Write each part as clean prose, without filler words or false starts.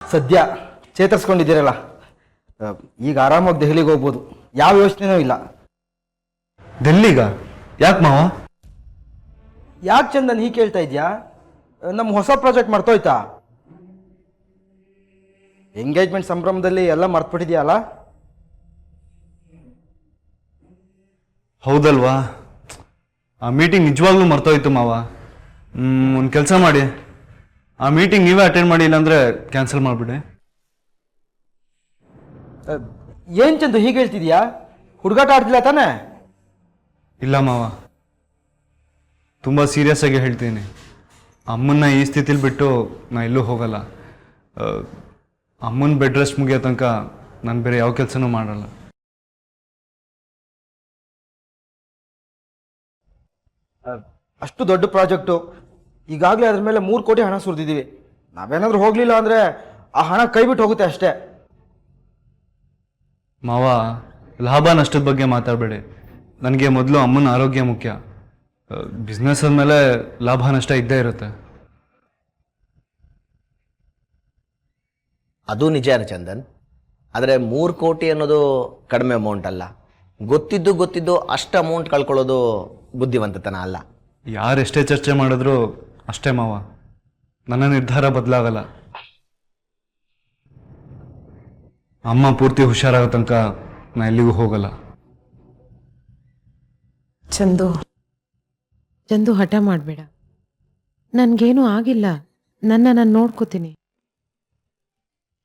ಸದ್ಯ ಚೇತರಿಸ್ಕೊಂಡಿದ್ದೀರಲ್ಲ, ಈಗ ಆರಾಮಾಗಿ ದೆಹಲಿಗೆ ಹೋಗ್ಬೋದು. ಯಾವ ಯೋಚನೆನೂ ಇಲ್ಲ. ಡೆಲ್ಲಿಗ? ಯಾಕೆ ಮಾವ? ಯಾಕೆ ಚಂದನ್ ಹೀಗೆ ಕೇಳ್ತಾ ಇದೆಯಾ? ನಮ್ಮ ಹೊಸ ಪ್ರಾಜೆಕ್ಟ್ ಮರ್ತೋಯ್ತಾ? ಎಂಗೇಜ್ಮೆಂಟ್ ಸಂಭ್ರಮದಲ್ಲಿ ಎಲ್ಲ ಮರ್ತ್ಬಿಟ್ಟಿದ್ಯಲ್ಲ? ಹೌದಲ್ವಾ, ಆ ಮೀಟಿಂಗ್ ನಿಜವಾಗ್ಲೂ ಮರ್ತೋಯ್ತು ಮಾವ. ಒಂದು ಕೆಲಸ ಮಾಡಿ, ಆ ಮೀಟಿಂಗ್ ನೀವೇ ಅಟೆಂಡ್ ಮಾಡಿ, ಇಲ್ಲಾಂದ್ರೆ ಕ್ಯಾನ್ಸಲ್ ಮಾಡಿಬಿಡಿ. ಏನ್ ಚಂದು ಹೀಗೆ ಹೇಳ್ತಿದ್ಯಾ? ಹುಡುಗಾಟ ಆಡ್ತಿಲ್ಲ ತಾನೇ? ಇಲ್ಲ ಮಾವ, ತುಂಬ ಸೀರಿಯಸ್ ಆಗಿ ಹೇಳ್ತೀನಿ. ಅಮ್ಮನ್ನ ಈ ಸ್ಥಿತಿಲಿ ಬಿಟ್ಟು ನಾ ಎಲ್ಲೂ ಹೋಗಲ್ಲ. ಅಮ್ಮನ ಬೆಡ್ ರೆಸ್ಟ್ ಮುಗಿಯೋ ತನಕ ನಾನು ಬೇರೆ ಯಾವ ಕೆಲಸನೂ ಮಾಡಲ್ಲ. ಅಷ್ಟು ದೊಡ್ಡ ಪ್ರಾಜೆಕ್ಟು, ಈಗಾಗಲೇ ಅದ್ರ ಮೇಲೆ 3 ಕೋಟಿ ಹಣ ಸುರಿದಿದ್ದೀವಿ. ನಾವೇನಾದ್ರೂ ಹೋಗ್ಲಿಲ್ಲ ಅಂದರೆ ಆ ಹಣ ಕೈ ಬಿಟ್ಟು ಹೋಗುತ್ತೆ ಅಷ್ಟೇ. ಮಾವ, ಲಾಭ ನಷ್ಟದ ಬಗ್ಗೆ ಮಾತಾಡಬೇಡಿ. ನನಗೆ ಮೊದಲು ಅಮ್ಮನ ಆರೋಗ್ಯ ಮುಖ್ಯ. ಬಿಸ್ನೆಸ್ ಅಂದಮೇಲೆ ಲಾಭ ನಷ್ಟ ಇದ್ದೇ ಇರುತ್ತೆ. ಅದು ನಿಜ ಚಂದನ್. ಆದರೆ 3 ಕೋಟಿ ಅನ್ನೋದು ಕಡಿಮೆ ಅಮೌಂಟ್ ಅಲ್ಲ. ಗೊತ್ತಿದ್ದು ಅಷ್ಟು ಅಮೌಂಟ್ ಕಳ್ಕೊಳ್ಳೋದು ಬುದ್ಧಿವಂತತನ ಅಲ್ಲ. ಯಾರೆಷ್ಟೇ ಚರ್ಚೆ ಮಾಡಿದ್ರು ಅಷ್ಟೇ ಮಾವ, ನನ್ನ ನಿರ್ಧಾರ ಬದಲಾಗಲ್ಲ. ಅಮ್ಮ ಪೂರ್ತಿ ಹುಷಾರಾಗೋ ತನಕ ನಾ ಎಲ್ಲಿಗೂ ಹೋಗಲ್ಲ. ಚಂದು ಹಠ ಮಾಡಬೇಡ. ನನ್ಗೇನು ಆಗಿಲ್ಲ, ನಾನು ನೋಡ್ಕೋತೀನಿ.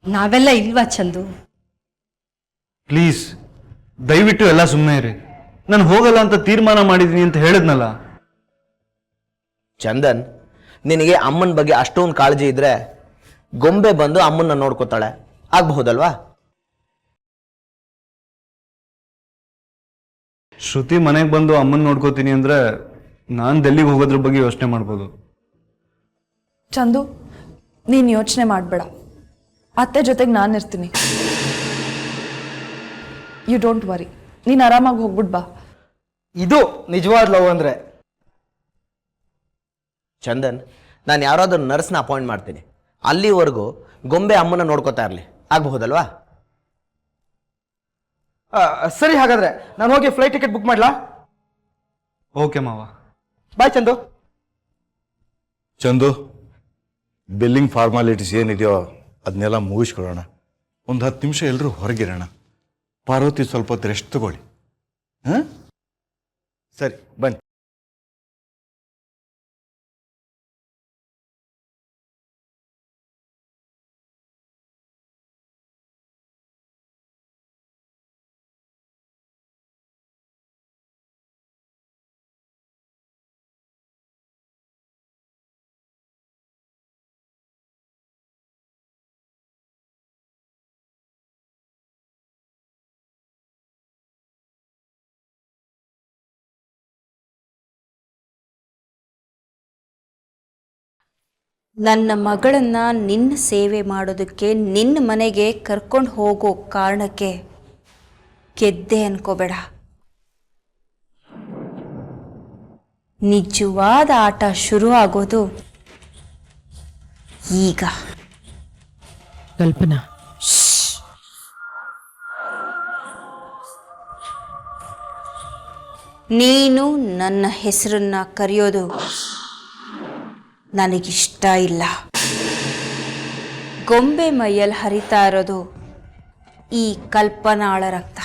ನಾವೆಲ್ಲ ಇಲ್ವಾ ಚಂದು? ಪ್ಲೀಸ್ ದಯವಿಟ್ಟು ಎಲ್ಲ ಸುಮ್ಮನೆ ಇರಿ. ನಾನು ಹೋಗಲ್ಲ ಅಂತ ತೀರ್ಮಾನ ಮಾಡಿದ್ದೀನಿ ಅಂತ ಹೇಳಿದ್ನಲ್ಲ. ಚಂದನ್, ನಿನಗೆ ಅಮ್ಮನ ಬಗ್ಗೆ ಅಷ್ಟೊಂದು ಕಾಳಜಿ ಇದ್ರೆ ಗೊಂಬೆ ಬಂದು ಅಮ್ಮನ್ನ ನೋಡ್ಕೋತಾಳೆ, ಆಗಬಹುದಲ್ವಾ? ಶ್ರುತಿ ಮನೆಗೆ ಬಂದು ಅಮ್ಮನ ನೋಡ್ಕೋತೀನಿ ಅಂದ್ರೆ ನಾನು ಡೆಲ್ಲಿಗೆ ಹೋಗೋದ್ರ ಬಗ್ಗೆ ಯೋಚನೆ ಮಾಡ್ಬೋದು. ಚಂದು, ನೀನು ಯೋಚನೆ ಮಾಡಬೇಡ. ಅತ್ತೆ ಜೊತೆಗೆ ನಾನು ಇರ್ತೀನಿ. You don't worry. ನೀನು ಆರಾಮಾಗಿ ಹೋಗ್ಬಿಟ್ಟು ಬಾ. ಇದು ನಿಜವಾದ ಲವ್ ಅಂದರೆ. ಚಂದನ್, ನಾನು ಯಾರಾದ್ರೂ ನರ್ಸ್ನ ಅಪಾಯಿಂಟ್ ಮಾಡ್ತೀನಿ. ಅಲ್ಲಿವರೆಗೂ ಗೊಂಬೆ ಅಮ್ಮನ ನೋಡ್ಕೋತಾ ಇರಲಿ, ಆಗಬಹುದಲ್ವಾ? ಸರಿ, ಹಾಗಾದ್ರೆ ನಾನು ಹೋಗಿ ಫ್ಲೈಟ್ ಟಿಕೆಟ್ ಬುಕ್ ಮಾಡ್ಲಾ? ಓಕೆ ಮಾವ. ಬಾಯ್ ಚಂದು. ಚಂದು, ಬಿಲ್ಲಿಂಗ್ ಫಾರ್ಮಾಲಿಟೀಸ್ ಏನಿದೆಯೋ ಅದನ್ನೆಲ್ಲ ಮುಗಿಸ್ಕೊಳ್ಳೋಣ. ಒಂದು 10 ನಿಮಿಷ ಎಲ್ಲರೂ ಹೊರಗಿರೋಣ. ಪಾರ್ವತಿ ಸ್ವಲ್ಪ ಹೊತ್ತು ರೆಸ್ಟ್ ತಗೊಳ್ಳಿ. ಹಾಂ, ಸರಿ ಬನ್ನಿ. ನನ್ನ ಮಗಳನ್ನ ನಿನ್ನ ಸೇವೆ ಮಾಡೋದಕ್ಕೆ ನಿನ್ನ ಮನೆಗೆ ಕರ್ಕೊಂಡು ಹೋಗೋ ಕಾರಣಕ್ಕೆ ಗೆದ್ದೆ ಅನ್ಕೋಬೇಡ. ನಿಜವಾದ ಆಟ ಶುರು ಆಗೋದು ಈಗ. ಕಲ್ಪನಾ, ನೀನು ನನ್ನ ಹೆಸರನ್ನ ಕರೆಯೋದು ನನಗಿಷ್ಟ ಇಲ್ಲ. ಗೊಂಬೆ ಮೈಯಲ್ಲಿ ಹರಿತಾ ಇರೋದು ಈ ಕಲ್ಪನಾಳ ರಕ್ತ.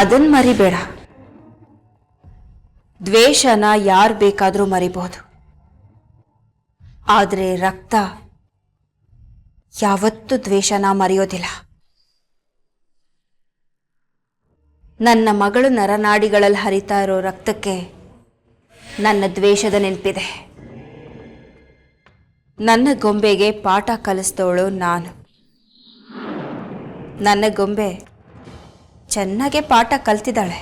ಅದನ್ನು ಮರಿಬೇಡ. ದ್ವೇಷನ ಯಾರು ಬೇಕಾದರೂ ಮರಿಬಹುದು, ಆದರೆ ರಕ್ತ ಯಾವತ್ತೂ ದ್ವೇಷನ ಮರೆಯೋದಿಲ್ಲ. ನನ್ನ ಮಗಳು ನರನಾಡಿಗಳಲ್ಲಿ ಹರಿತಾ ಇರೋ ರಕ್ತಕ್ಕೆ ನನ್ನ ದ್ವೇಷದ ನೆನಪಿದೆ. ನನ್ನ ಗೊಂಬೆಗೆ ಪಾಠ ಕಲಿಸಿದವಳು ನಾನು. ನನ್ನ ಗೊಂಬೆ ಚೆನ್ನಾಗೆ ಪಾಠ ಕಲ್ತಿದ್ದಾಳೆ.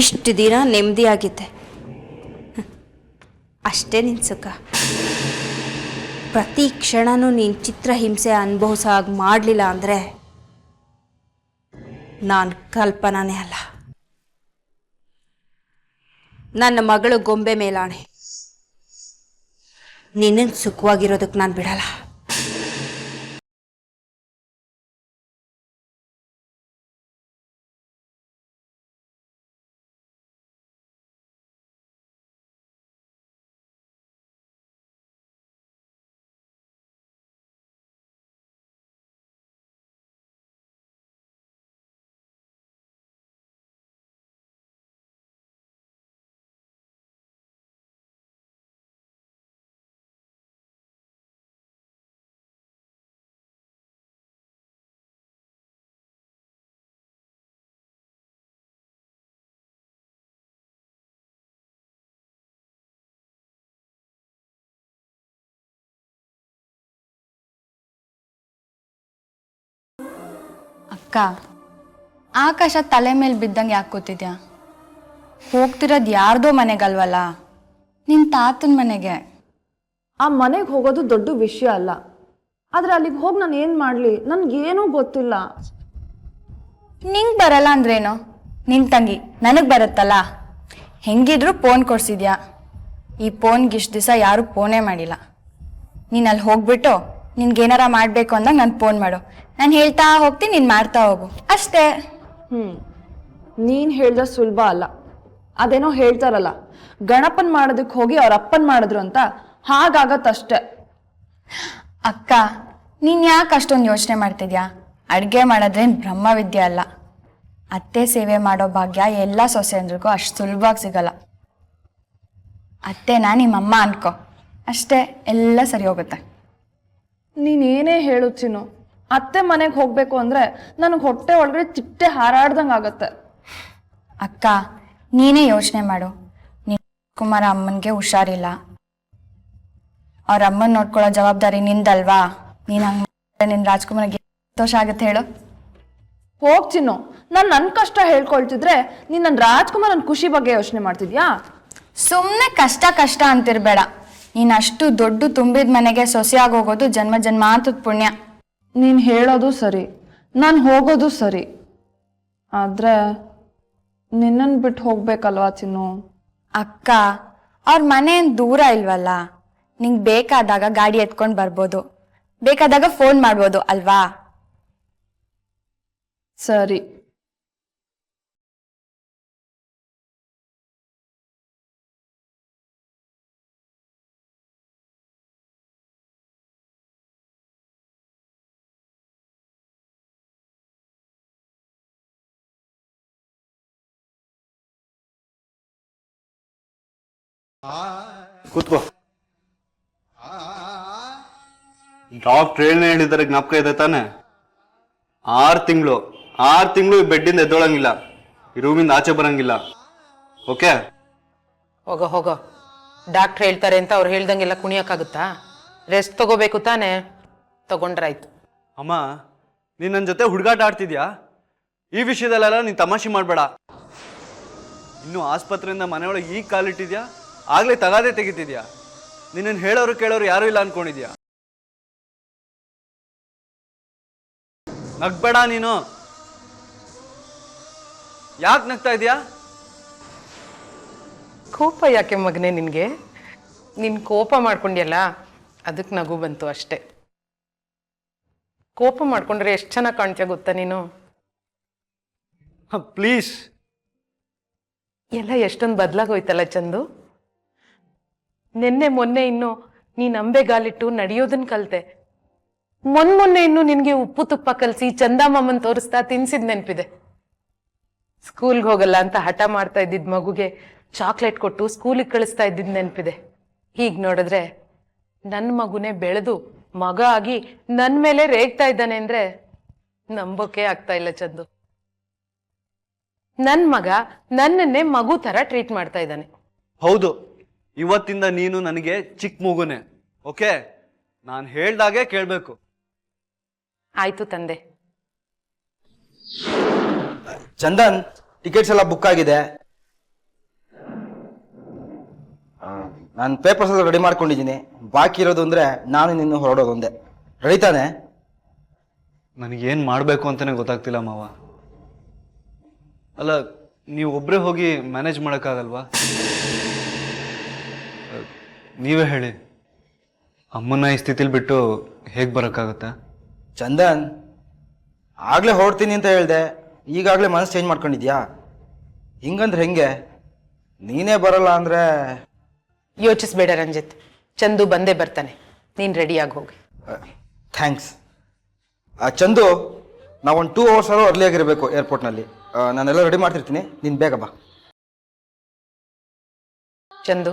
ಇಷ್ಟು ದಿನ ನೆಮ್ಮದಿಯಾಗಿದ್ದೆ, ಅಷ್ಟೇ ನಿನ್ನ ಸುಖ. ಪ್ರತಿ ಕ್ಷಣನೂ ನೀನು ಚಿತ್ರಹಿಂಸೆ ಅನುಭವಿಸೋ ಹಾಗೆ ಮಾಡಲಿಲ್ಲ ಅಂದರೆ ನಾನು ಕಲ್ಪನಾನೇ ಅಲ್ಲ. ನನ್ನ ಮಗಳು ಗೊಂಬೆ ಮೇಲಾಣೆ, ನಿನ್ನನ್ನು ಸುಖವಾಗಿರೋದಕ್ಕೆ ನಾನು ಬಿಡಲ್ಲ. ಅಕ್ಕ, ಆಕಾಶ ತಲೆ ಮೇಲೆ ಬಿದ್ದಂಗೆ ಯಾಕೆ ಕೂತಿದ್ಯಾ? ಹೋಗ್ತಿರೋದು ಯಾರ್ದೋ ಮನೆಗಲ್ವಲ್ಲ, ನಿನ್ನ ತಾತನ ಮನೆಗೆ. ಆ ಮನೆಗೆ ಹೋಗೋದು ದೊಡ್ಡ ವಿಷಯ ಅಲ್ಲ, ಆದರೆ ಅಲ್ಲಿಗೆ ಹೋಗಿ ನಾನು ಏನು ಮಾಡಲಿ? ನನಗೇನೂ ಗೊತ್ತಿಲ್ಲ. ನಿಂಗೆ ಬರಲ್ಲ ಅಂದ್ರೇನು? ನಿನ್ನ ತಂಗಿ ನನಗೆ ಬರುತ್ತಲ್ಲ. ಹೆಂಗಿದ್ರು ಫೋನ್ ಕೊಡ್ಸಿದ್ಯಾ. ಈ ಫೋನ್ಗೆ ಇಷ್ಟು ದಿವಸ ಯಾರೂ ಫೋನೇ ಮಾಡಿಲ್ಲ. ನೀನು ಅಲ್ಲಿ ಹೋಗ್ಬಿಟ್ಟು ನಿನ್ಗೇನಾರ ಮಾಡಬೇಕು ಅಂದಾಗ ನಾನು ಫೋನ್ ಮಾಡು, ನಾನು ಹೇಳ್ತಾ ಹೋಗ್ತೀನಿ, ನೀನು ಮಾಡ್ತಾ ಹೋಗು, ಅಷ್ಟೇ. ನೀನು ಹೇಳ್ದ ಸುಲಭ ಅಲ್ಲ. ಅದೇನೋ ಹೇಳ್ತಾರಲ್ಲ, ಗಣಪನ್ ಮಾಡೋದಕ್ಕೆ ಹೋಗಿ ಅವ್ರ ಅಪ್ಪನ್ ಮಾಡಿದ್ರು ಅಂತ, ಹಾಗಾಗತ್ತಷ್ಟೆ. ಅಕ್ಕ, ನೀನು ಯಾಕೆ ಅಷ್ಟೊಂದು ಯೋಚನೆ ಮಾಡ್ತಿದ್ಯಾ? ಅಡುಗೆ ಮಾಡೋದ್ರೇನು ಬ್ರಹ್ಮವಿದ್ಯೆ ಅಲ್ಲ. ಅತ್ತೆ ಸೇವೆ ಮಾಡೋ ಭಾಗ್ಯ ಎಲ್ಲ ಸೊಸೆಯಂದ್ರಿಗೂ ಅಷ್ಟು ಸುಲಭವಾಗಿ ಸಿಗಲ್ಲ. ಅತ್ತೆನಾ ನಿಮ್ಮಮ್ಮ ಅನ್ಕೋ, ಅಷ್ಟೇ, ಎಲ್ಲ ಸರಿ ಹೋಗುತ್ತೆ. ನೀನೇನೇ ಹೇಳು ಚಿನ್ನು, ಅತ್ತೆ ಮನೆಗೆ ಹೋಗ್ಬೇಕು ಅಂದ್ರೆ ನನಗೆ ಹೊಟ್ಟೆ ಒಳಗಡೆ ಚಿಟ್ಟೆ ಹಾರಾಡ್ದಂಗೆ ಆಗತ್ತೆ. ಅಕ್ಕ, ನೀನೇ ಯೋಚನೆ ಮಾಡು. ನೀನು ಕುಮಾರ ಅಮ್ಮನಿಗೆ ಹುಷಾರಿಲ್ಲ, ಅವ್ರ ಅಮ್ಮನ ನೋಡ್ಕೊಳ್ಳೋ ಜವಾಬ್ದಾರಿ ನಿಂದಲ್ವಾ? ನೀನು ಹಂಗೆ ನಿನ್ನ ರಾಜ್ಕುಮಾರ್ಗೆ ಸಂತೋಷ ಆಗುತ್ತೆ ಹೇಳು? ಹೋಗ್ ಚಿನ್ನು, ನಾನು ನನ್ನ ಕಷ್ಟ ಹೇಳ್ಕೊಳ್ತಿದ್ರೆ ನೀನು ನನ್ನ ರಾಜ್ಕುಮಾರ್ ನನ್ನ ಖುಷಿ ಬಗ್ಗೆ ಯೋಚನೆ ಮಾಡ್ತಿದ್ಯಾ? ಸುಮ್ಮನೆ ಕಷ್ಟ ಕಷ್ಟ ಅಂತಿರ್ಬೇಡ. ನೀನು ಅಷ್ಟು ದೊಡ್ಡ ತುಂಬಿದ ಮನೆಗೆ ಸೊಸೆಯಾಗಿ ಹೋಗೋದು ಜನ್ಮ ಜನ್ಮಾಂತದ ಪುಣ್ಯ. ನೀನು ಹೇಳೋದು ಸರಿ, ನಾನು ಹೋಗೋದು ಸರಿ, ಆದರೆ ನಿನ್ನನ್ನು ಬಿಟ್ಟು ಹೋಗ್ಬೇಕಲ್ವಾ ಚಿನ್ನು? ಅಕ್ಕ, ಅವ್ರ ಮನೆ ದೂರ ಇಲ್ವಲ್ಲ. ನಿಂಗೆ ಬೇಕಾದಾಗ ಗಾಡಿ ಎತ್ಕೊಂಡು ಬರ್ಬೋದು, ಬೇಕಾದಾಗ ಫೋನ್ ಮಾಡ್ಬೋದು ಅಲ್ವಾ? ಸರಿ. ಕೂತ್ಕೋ. ಡಾಕ್ಟ್ರ್ ಏನೇ ಹೇಳಿದ್ದಾರೆ ಜ್ಞಾಪಕ ಇದೆ ತಾನೆ? 6 ತಿಂಗಳು ಈ ಬೆಡ್ಡಿಂದ ಎದ್ದೊಳಂಗಿಲ್ಲ, ಈ ರೂಮಿಂದ ಆಚೆ ಬರಂಗಿಲ್ಲ. ಓಕೆ? ಹೋಗೋ ಡಾಕ್ಟ್ರ್ ಹೇಳ್ತಾರೆ ಅಂತ ಅವ್ರು ಹೇಳ್ದಂಗೆಲ್ಲ ಕುಣಿಯೋಕ್ಕಾಗುತ್ತಾ? ರೆಸ್ಟ್ ತಗೋಬೇಕು ತಾನೆ, ತಗೊಂಡ್ರಾಯ್ತು. ಅಮ್ಮ, ನೀನ್ ನನ್ನ ಜೊತೆ ಹುಡುಗಾಟ ಆಡ್ತಿದ್ಯಾ? ಈ ವಿಷಯದಲ್ಲೆಲ್ಲ ನೀನ್ ತಮಾಷೆ ಮಾಡಬೇಡ. ಇನ್ನು ಆಸ್ಪತ್ರೆಯಿಂದ ಮನೆಯೊಳಗೆ ಈಗ ಕಾಲಿಟ್ಟಿದ್ಯಾ, ಆಗ್ಲೇ ತಗಾದೆ ತೆಗಿತಿದ್ಯಾ? ನಿನ್ನನ್ನು ಹೇಳೋರು ಕೇಳೋರು ಯಾರು ಇಲ್ಲ ಅನ್ಕೊಂಡಿದ್ಯಾ? ನಗ್ಬೇಡ ನೀನು. ಯಾಕೆ ನಗ್ತಾ ಇದೀಯಾ? ಕೋಪ ಯಾಕೆ ಮಗನೇ ನಿನಗೆ? ನೀನು ಕೋಪ ಮಾಡ್ಕೊಂಡ್ಯಲ್ಲ, ಅದಕ್ಕೆ ನಗು ಬಂತು ಅಷ್ಟೆ. ಕೋಪ ಮಾಡ್ಕೊಂಡ್ರೆ ಎಷ್ಟು ಚೆನ್ನಾಗಿ ಕಾಣ್ತೀಯ ಗೊತ್ತಾ ನೀನು? ಪ್ಲೀಸ್. ಎಲ್ಲ ಎಷ್ಟೊಂದು ಬದಲಾಗೋಯ್ತಲ್ಲ ಚಂದು. ನಿನ್ನೆ ಮೊನ್ನೆ ಇನ್ನು ನೀನು ಅಂಬೆಗಾಲಿಟ್ಟು ನಡೆಯೋದನ್ನ ಕಲಿತೆ. ಮೊನ್ನೆ ಇನ್ನು ನಿನಗೆ ಉಪ್ಪು ತುಪ್ಪ ಕಲಸಿ ಚಂದಮ್ಮಮ್ಮನ್ ತೋರಿಸ್ತಾ ತಿನ್ಸಿದ್ ನೆನಪಿದೆ. ಸ್ಕೂಲ್ಗೆ ಹೋಗಲ್ಲ ಅಂತ ಹಠ ಮಾಡ್ತಾ ಇದ್ದಿದ್ ಮಗುಗೆ ಚಾಕ್ಲೇಟ್ ಕೊಟ್ಟು ಸ್ಕೂಲಿಗೆ ಕಳಿಸ್ತಾ ಇದ್ದಿದ್ ನೆನಪಿದೆ. ಹೀಗೆ ನೋಡಿದ್ರೆ ನನ್ನ ಮಗುನೇ ಬೆಳೆದು ಮಗ ಆಗಿ ನನ್ನ ಮೇಲೆ ರೇಗ್ತಾ ಇದ್ದಾನೆ ಅಂದ್ರೆ ನಂಬೋಕೆ ಆಗ್ತಾ ಇಲ್ಲ ಚಂದು. ನನ್ನ ಮಗ ನನ್ನನ್ನೇ ಮಗು ತರ ಟ್ರೀಟ್ ಮಾಡ್ತಾ ಇದ್ದಾನೆ. ಹೌದು, ಇವತ್ತಿಂದ ನೀನು ನನಗೆ ಚಿಕ್ಕ ಮಗುನೆ. ಓಕೆ? ನಾನು ಹೇಳ್ದಾಗೆ ಕೇಳಬೇಕು. ಆಯ್ತು ತಂದೆ. ಚಂದನ್, ಟಿಕೆಟ್ಸ್ ಎಲ್ಲ ಬುಕ್ ಆಗಿದೆ. ನಾನು ಪೇಪರ್ಸ್ ಎಲ್ಲ ರೆಡಿ ಮಾಡ್ಕೊಂಡಿದ್ದೀನಿ. ಬಾಕಿ ಇರೋದು ಅಂದರೆ ನಾನು ನಿನ್ನ ಹೊರಡೋದು ಒಂದೇ. ರೆಡಿ ತಾನೆ? ನನಗೇನು ಮಾಡಬೇಕು ಅಂತಲೇ ಗೊತ್ತಾಗ್ತಿಲ್ಲ ಮಾವ. ಅಲ್ಲ, ನೀವು ಒಬ್ಬರೇ ಹೋಗಿ ಮ್ಯಾನೇಜ್ ಮಾಡೋಕ್ಕಾಗಲ್ವಾ? ನೀವೇ ಹೇಳಿ, ಅಮ್ಮನ್ನ ಈ ಸ್ಥಿತಿಲಿ ಬಿಟ್ಟು ಹೇಗೆ ಬರೋಕ್ಕಾಗತ್ತೆ? ಚಂದನ್, ಆಗಲೇ ಹೊರಡ್ತೀನಿ ಅಂತ ಹೇಳ್ದೆ, ಈಗಾಗಲೇ ಮನಸ್ಸು ಚೇಂಜ್ ಮಾಡ್ಕೊಂಡಿದ್ಯಾ? ಹಿಂಗಂದ್ರೆ ಹೆಂಗೆ? ನೀನೇ ಬರಲ್ಲ ಅಂದರೆ ಯೋಚಿಸ್ಬೇಡ ರಂಜಿತ್, ಚಂದು ಬಂದೇ ಬರ್ತಾನೆ. ನೀನು ರೆಡಿಯಾಗಿ ಹೋಗಿ. ಥ್ಯಾಂಕ್ಸ್. ಚಂದು, ನಾವೊಂದು 2 hours ಅರ್ಲಿ ಆಗಿರಬೇಕು ಏರ್ಪೋರ್ಟ್ನಲ್ಲಿ. ನಾನೆಲ್ಲ ರೆಡಿ ಮಾಡ್ತಿರ್ತೀನಿ, ನೀನು ಬೇಗ ಬಾ. ಚಂದು,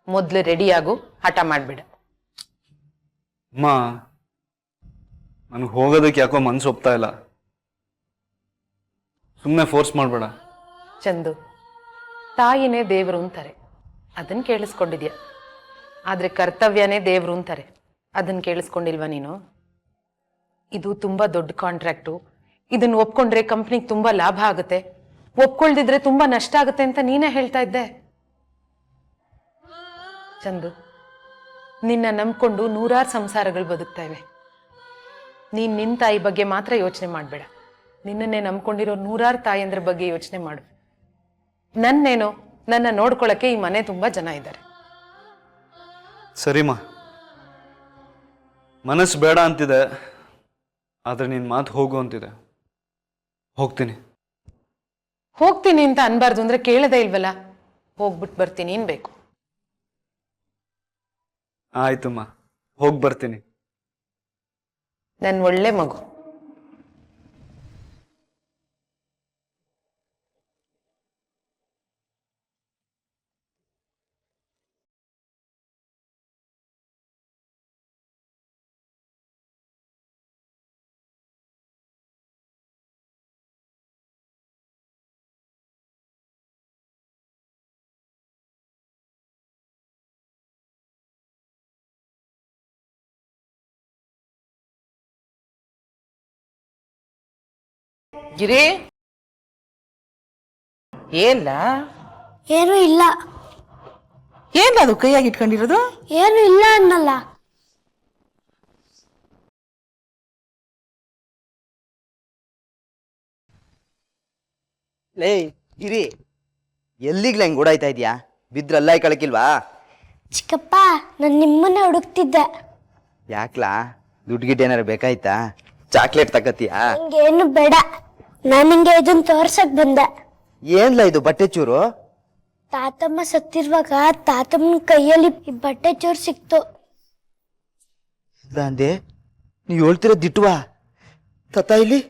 ಮೊದಲು ರೆಡಿಯಾಗು, ಹಠ ಮಾಡಬೇಡ. ಅಮ್ಮ, ನನಗೆ ಹೋಗೋದಕ್ಕೆ ಯಾಕೋ ಮನಸ್ಸು ಒಪ್ತಾ ಇಲ್ಲ. ಸುಮ್ಮನೆ ಫೋರ್ಸ್ ಮಾಡಬೇಡ. ಚಂದು, ತಾಯಿನೇ ದೇವರು ಅಂತಾರೆ, ಅದನ್ನು ಕೇಳಿಸ್ಕೊಂಡಿದ್ಯಾ. ಆದರೆ ಕರ್ತವ್ಯನೇ ದೇವರು ಅಂತಾರೆ, ಅದನ್ನು ಕೇಳಿಸ್ಕೊಂಡಿಲ್ವಾ ನೀನು? ಇದು ತುಂಬ ದೊಡ್ಡ ಕಾಂಟ್ರಾಕ್ಟು. ಇದನ್ನು ಒಪ್ಕೊಂಡ್ರೆ ಕಂಪ್ನಿಗೆ ತುಂಬ ಲಾಭ ಆಗುತ್ತೆ, ಒಪ್ಕೊಳ್ದಿದ್ರೆ ತುಂಬ ನಷ್ಟ ಆಗುತ್ತೆ ಅಂತ ನೀನೇ ಹೇಳ್ತಾ ಇದ್ದೆ. ಚಂದು, ನಿನ್ನ ನಂಬ್ಕೊಂಡು 100 ಸಂಸಾರಗಳು ಬದುಕ್ತಾ ಇವೆ. ನೀನು ನಿನ್ನ ತಾಯಿ ಬಗ್ಗೆ ಮಾತ್ರ ಯೋಚನೆ ಮಾಡಬೇಡ, ನಿನ್ನನ್ನೇ ನಂಬ್ಕೊಂಡಿರೋ 100 ತಾಯಂದ್ರ ಬಗ್ಗೆ ಯೋಚನೆ ಮಾಡು. ನನ್ನೇನೋ, ನನ್ನ ನೋಡ್ಕೊಳಕ್ಕೆ ಈ ಮನೆ ತುಂಬ ಜನ ಇದ್ದಾರೆ. ಸರಿಮಾ, ಮನಸ್ಸು ಬೇಡ ಅಂತಿದೆ, ಆದರೆ ನಿನ್ನ ಮಾತು ಹೋಗು ಅಂತಿದೆ. ಹೋಗ್ತೀನಿ. ಹೋಗ್ತೀನಿ ಅಂತ ಅನ್ಬಾರ್ದು ಅಂದ್ರೆ ಕೇಳದೇ ಇಲ್ವಲ್ಲ. ಹೋಗ್ಬಿಟ್ಟು ಬರ್ತೀನಿ ಅನ್ಬೇಕು. ಆಯ್ತಮ್ಮ, ಹೋಗಿ ಬರ್ತೀನಿ. ನನ್ನ ಒಳ್ಳೆ ಮಗು. ಗಿರಿ, ಏನ್ಲ? ಏನು ಇಲ್ಲ. ಏನ್ಲ ಅದು ಕೈಯಾಗಿ ಇಟ್ಕೊಂಡಿರೋದು? ಏನು ಇಲ್ಲ ಅನ್ನಲ್ಲ. ಲೇ ಗಿರಿ, ಎಲ್ಲಿಗ್ಲ ಹೆಂಗ್ ಓಡಾಯ್ತಾ ಇದೆಯಾ? ಬಿದ್ರಲ್ಲ ಕಳಕಿಲ್ವಾ? ಚಿಕ್ಕಪ್ಪ, ನಾನು ನಿಮ್ಮನ್ನ ಹುಡುಕ್ತಿದ್ದೆ. ಯಾಕ್ಲಾ? ದುಡ್ಡು ಗಿಡ್ಡು ಏನಾರು ಬೇಕಾಯ್ತಾ? ಚಾಕ್ಲೇಟ್ ತಗತ್ತೀಯಾ? ನಂಗೇನು ಬೇಡ, ನಾನು ನಿಂಗೆ ಇದನ್ನ ತೋರ್ಸಕ್ ಬಂದೆ. ಏನ್ಲ ಇದು ಬಟ್ಟೆ ಚೂರು? ತಾತಮ್ಮ ಸತ್ತಿರುವಾಗ ತಾತಮ್ಮನ ಕೈಯಲ್ಲಿ ಈ ಬಟ್ಟೆ ಚೂರು ಸಿಕ್ತು. ಅಂದೆ, ನೀವು ಹೇಳ್ತಿರೋ ದಿಟ್ಟವಾ? ತತ್ತ ಇಲ್ಲಿ